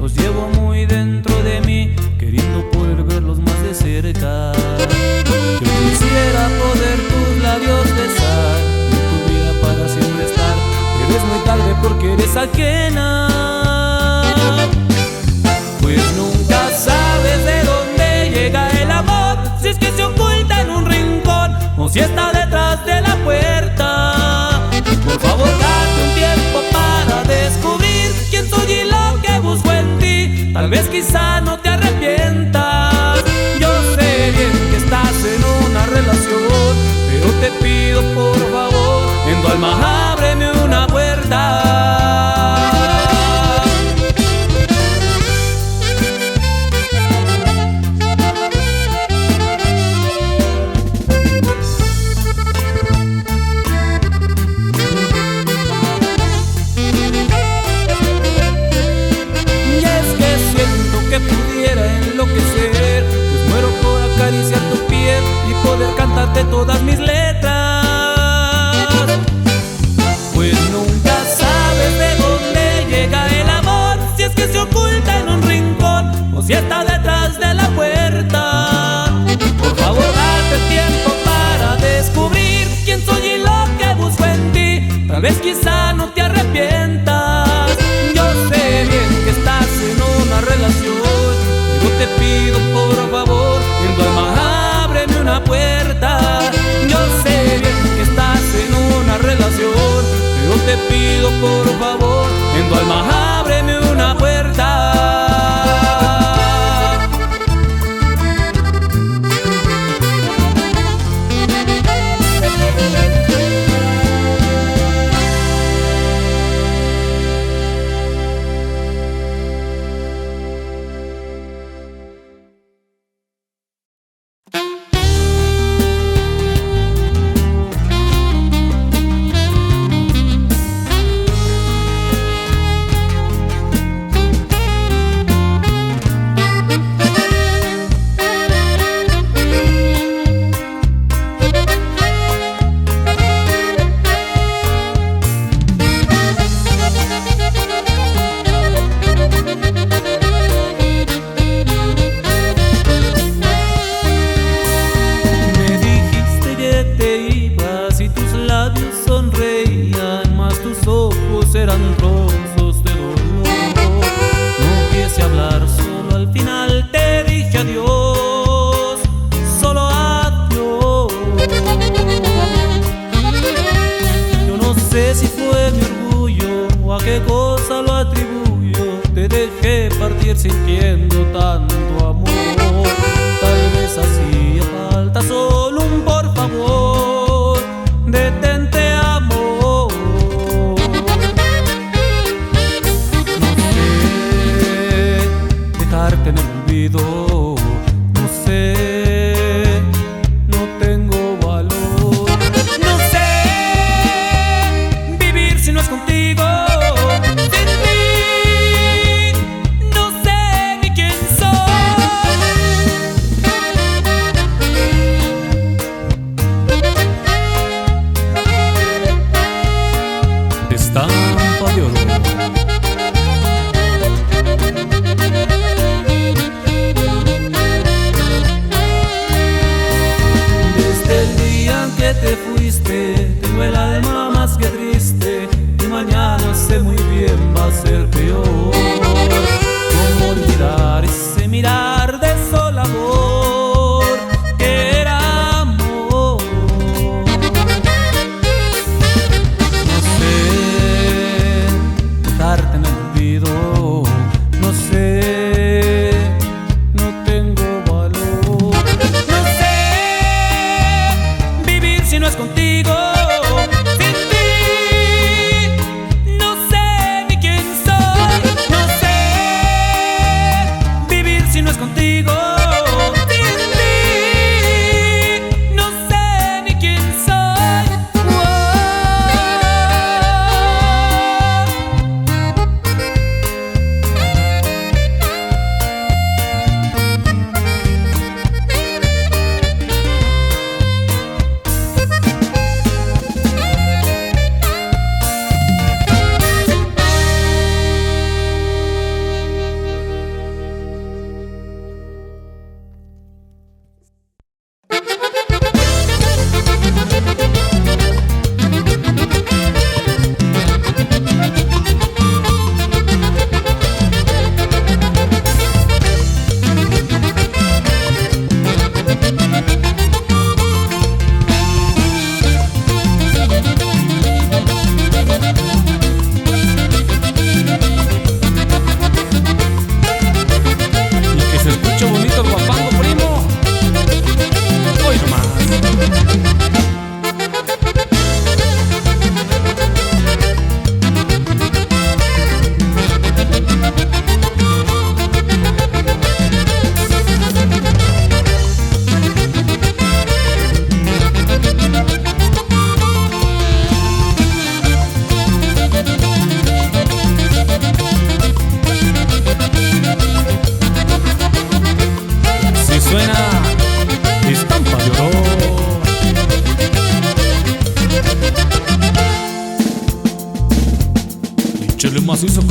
los llevo muy dentro de mí, queriendo poder verlos más de cerca. Yo quisiera poder tus labios besar, en tu vida para siempre estar, pero es muy tarde porque eres ajena. Pues nunca sabes de dónde llega el amor, si es que se oculta en un rincón o si está detrás de la puerta. Por favor, date un tiempo para descubrir quién soy y lo que busco en ti. Tal vez quizá no te arrepientas. Yo sé bien que estás en una relación, pero te pido por favor, en tu alma ábreme una puerta. Enloquecer, pues muero por acariciar tu piel y poder cantarte todas mis letras. Pues nunca sabes de dónde llega el amor, si es que se oculta en un rincón o si está detrás de la puerta. Por favor, date tiempo para descubrir quién soy y lo que busco en ti. Tal vez quizá no te arrepientas. Yo sé bien que estás en una relación, te pido por favor, en tu alma ábreme una puerta. Yo sé bien que estás en una relación, pero te pido por favor, en tu alma ábreme una puerta. Eran trozos de dolor. No quise hablar, solo al final te dije adiós, solo adiós. Yo no sé si fue mi orgullo o a qué cosa lo atribuyo. Te dejé partir sintiendo tanto amor. Tal vez hacía falta solo un por favor, detente amor. En el olvido, no sé, no tengo valor. No sé vivir si no es contigo, sin ti, no sé ni quién soy.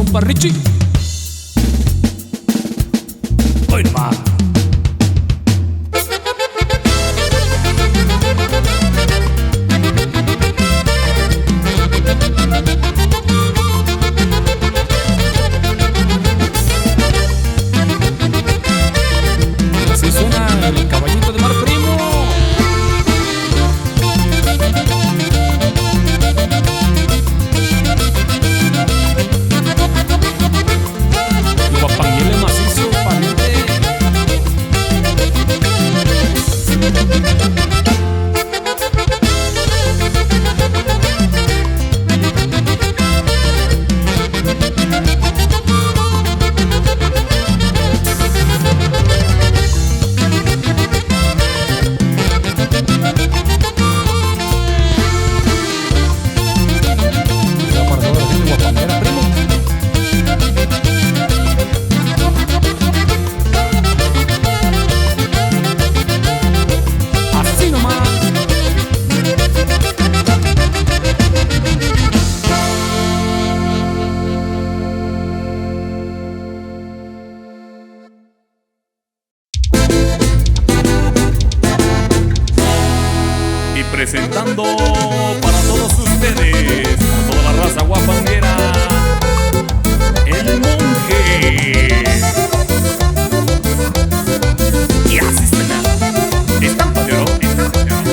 compa Richie. Hoy más. Así suena el caballito de mar primo. Guapanguile macizo, pariente. Ya para toda la gente guapanguera, primo. Así nomás. Y presentando para todos ustedes, a toda la raza guapanguera, el monje. Y así suena. Estampa de oro, estampa de oro.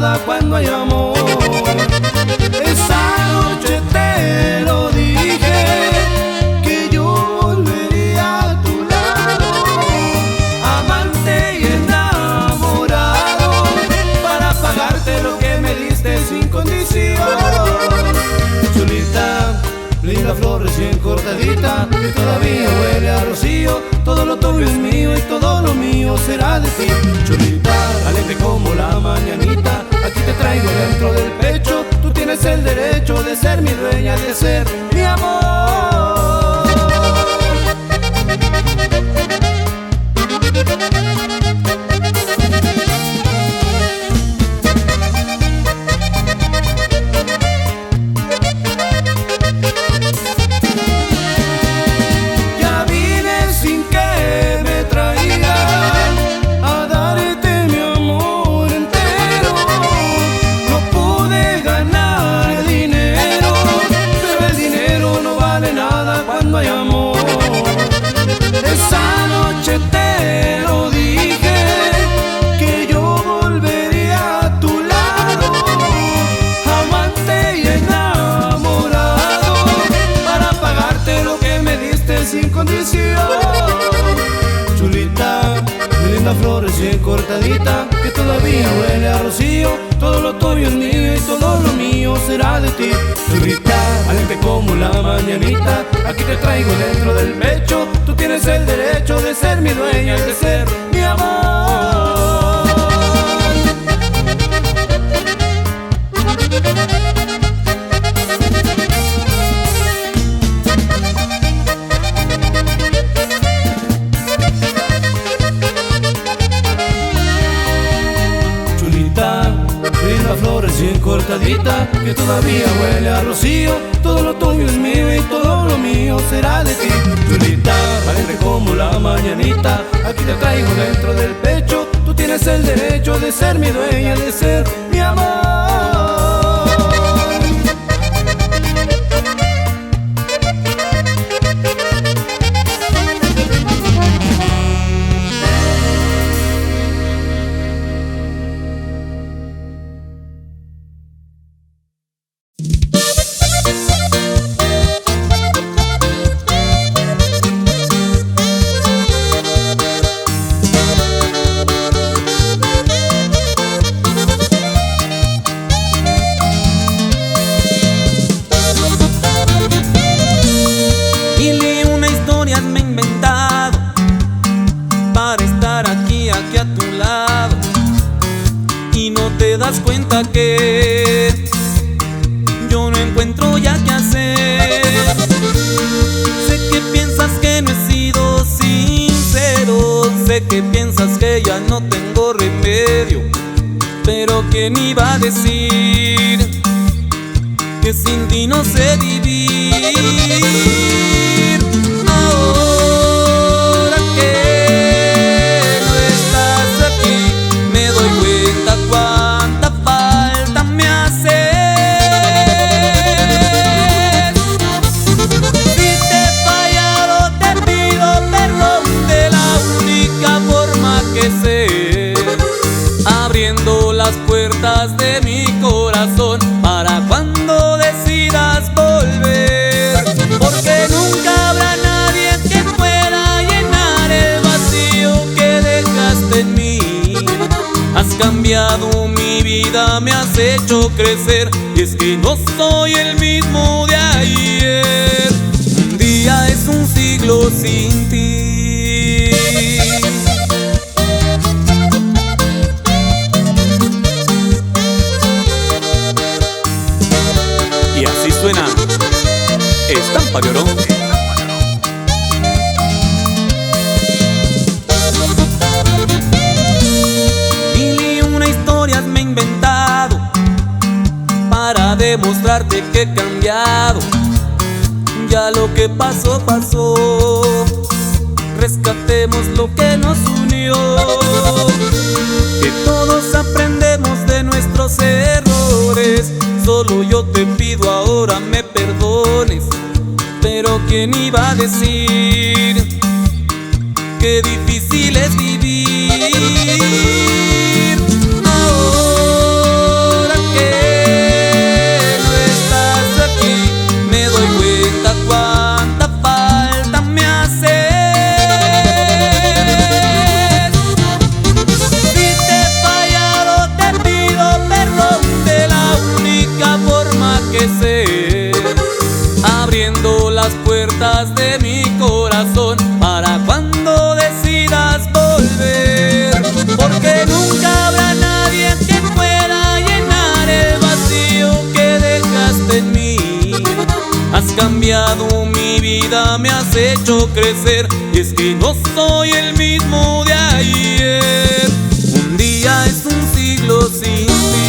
nada cuando hay amor. Esa noche te lo dije, que yo volvería a tu lado, amante y enamorado, para pagarte lo que me diste sin condición. Chulita, linda flor recién cortadita, que todavía huele a rocío. Todo lo tuyo es mío y todo lo mío será de ti. Chulita, alegre como la mañanita, aquí te traigo dentro del pecho. Tú tienes el derecho de ser mi dueña, de ser mi amor. Esa noche te lo dije, que yo volvería a tu lado, amante y enamorado, para pagarte lo que me diste sin condición. Chulita, mi linda flor recién cortadita, que todavía huele a rocío. Todo lo tuyo es mío y todo lo mío será de ti. Chulita, alegre como la mañanita, aquí te traigo dentro del pecho. Tú tienes el derecho de ser mi dueña, de ser mi amor. Linda flor recién cortadita, que todavía huele a rocío. Todo lo tuyo es mío y todo lo mío será de ti. Chulita, alegre como la mañanita, aquí te traigo dentro del pecho. Tú tienes el derecho de ser mi dueña, de ser mi amor. Te das cuenta que yo no encuentro ya qué hacer. Sé que piensas que no he sido sincero, sé que piensas que ya no tengo remedio, pero ¿quién iba a decir que sin ti no sé vivir? Ahora que no estás aquí, me doy cuenta cuánta falta me haces. Si te he fallado, te pido perdón de la única forma que sé, abriendo las puertas de mi corazón para cuando decidas volver, porque nunca habrá nadie que pueda llenar el vacío que dejaste en mí. Has cambiado mi vida, me has hecho crecer, y es que no soy el mismo de ayer. Un día es un siglo sin ti. Y así suena Estampa de Oro. Mil y una historias me he inventado para demostrarte que he cambiado. Ya lo que pasó, pasó. Rescatemos lo que nos unió, que todos aprendemos de nuestros errores. Solo yo te pido ahora me perdones, pero ¿quién iba a decir qué difícil es vivir? Ahora puertas de mi corazón para cuando decidas volver, porque nunca habrá nadie que pueda llenar el vacío que dejaste en mí. Has cambiado mi vida, me has hecho crecer, y es que no soy el mismo de ayer. Un día es un siglo sin ti.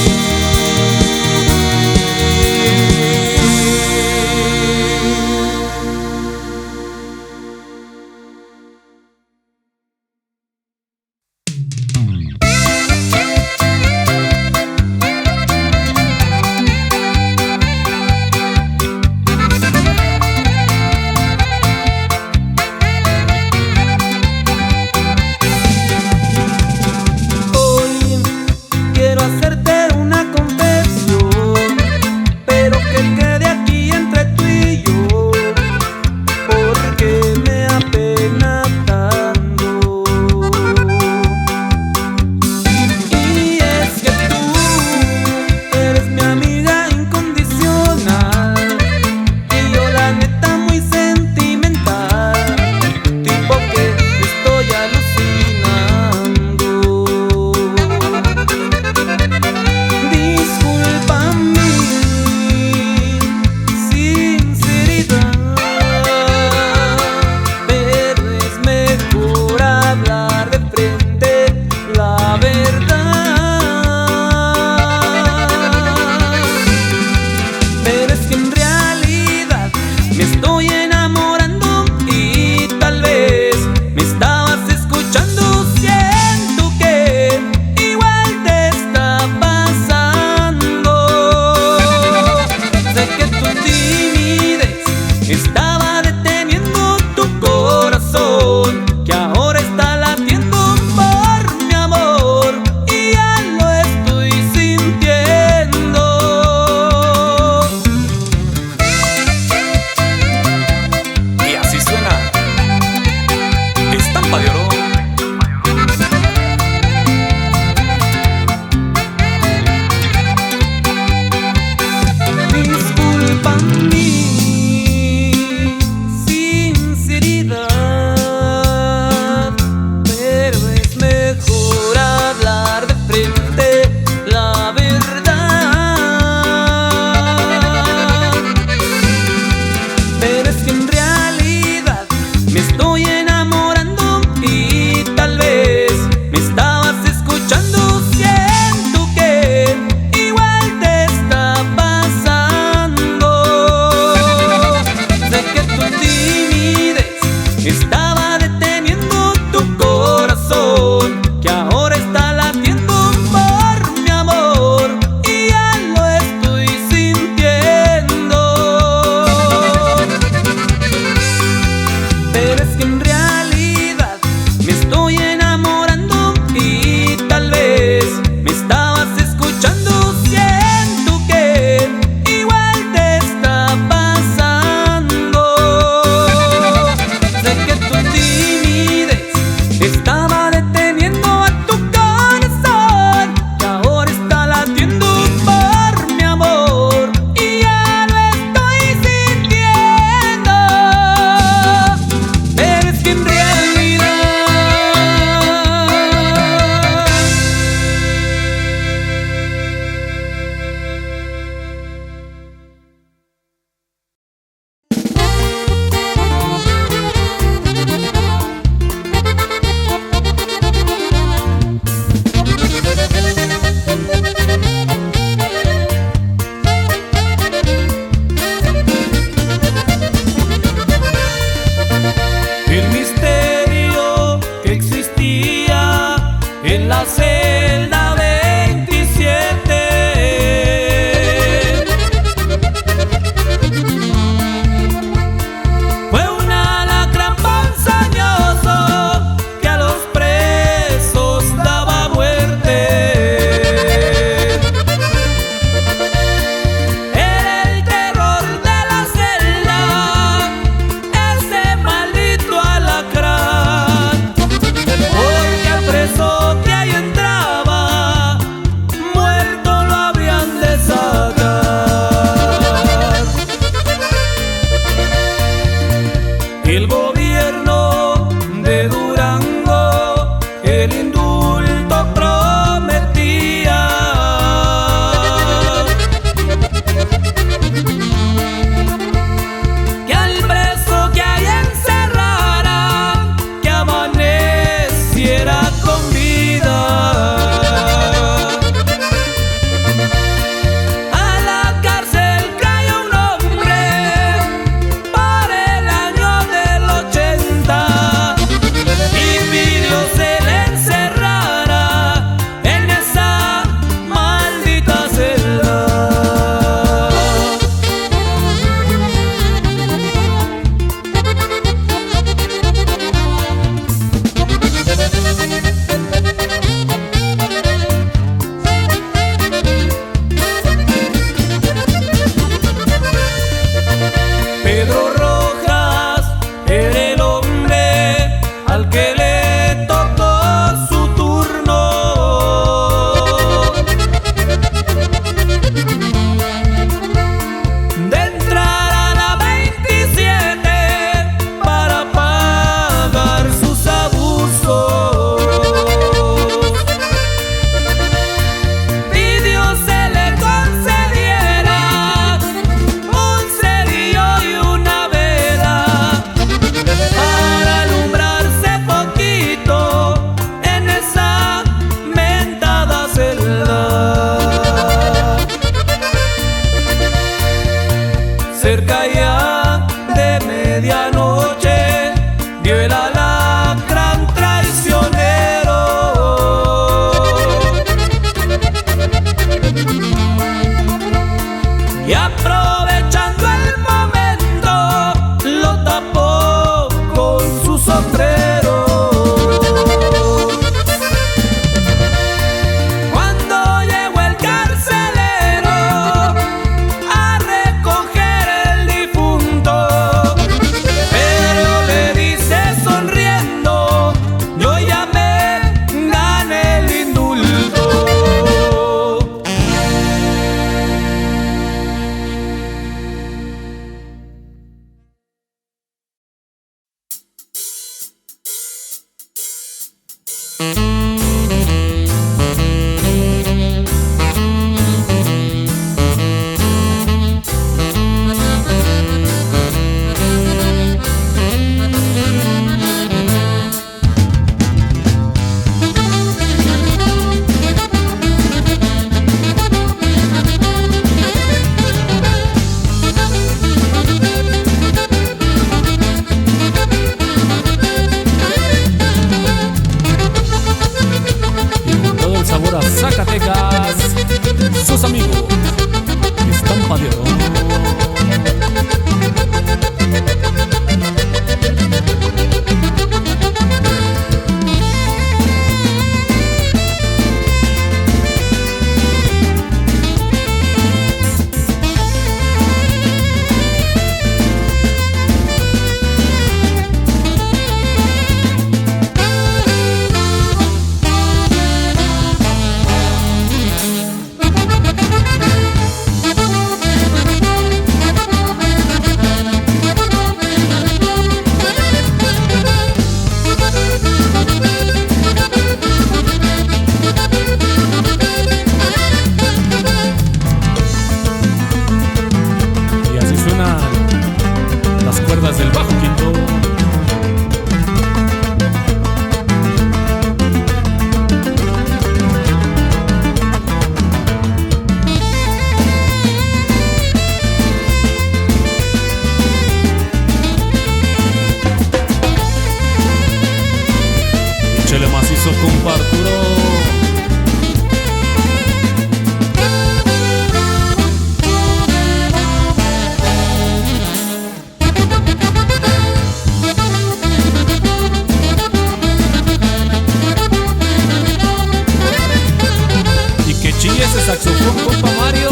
ese saxofón, compa Mario.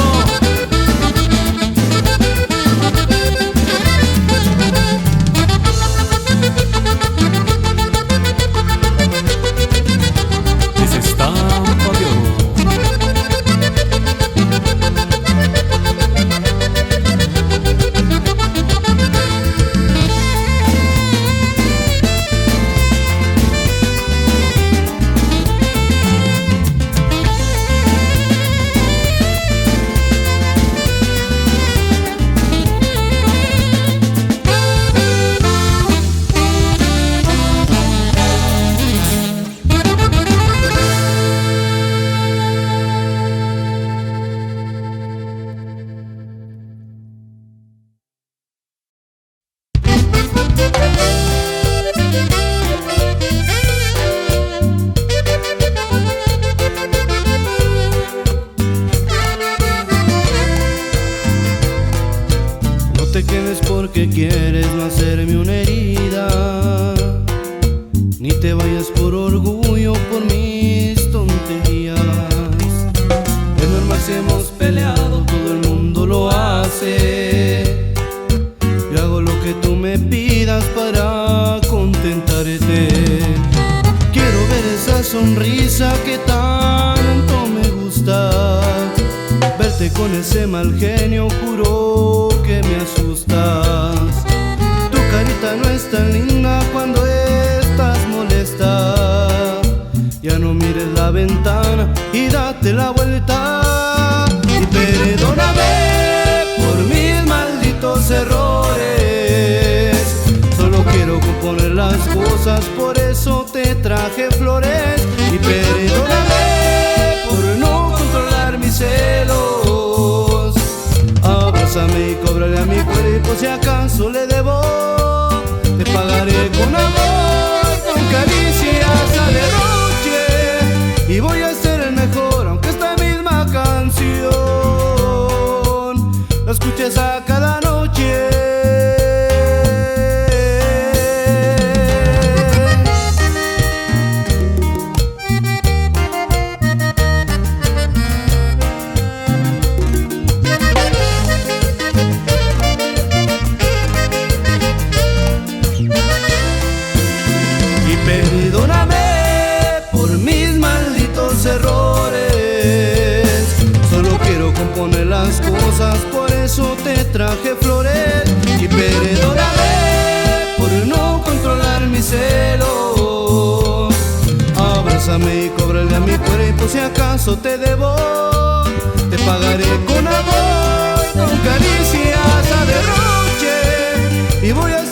Esa estampa de oro. No te quedes porque quieres no hacerme una herida, ni te vayas por orgullo por mis tonterías. Es normal si hemos peleado, todo el mundo lo hace. Yo hago lo que tú me pidas para contentarte. Quiero ver esa sonrisa que tanto me gusta. Verte con ese mal genio, juro que me asustas. Tu carita no es tan linda cuando estás molesta. Ya no mires la ventana y date la vuelta. Y perdóname por mis malditos errores. Solo quiero componer las cosas, por eso te traje flores. Y perdóname por no controlar mis celos. Abrázame y cóbrale a mi cuerpo si acaso le debo. Te pagaré con amor, con caricias a derroche. Y voy a ser el mejor, aunque esta misma canción la escuches a cada noche. Perdóname por mis malditos errores. Solo quiero componer las cosas, por eso te traje flores. Y perdóname por no controlar mis celos. Abrázame y cóbrale a mi cuerpo si acaso te debo. Te pagaré con amor, con caricias a derroche. Y voy a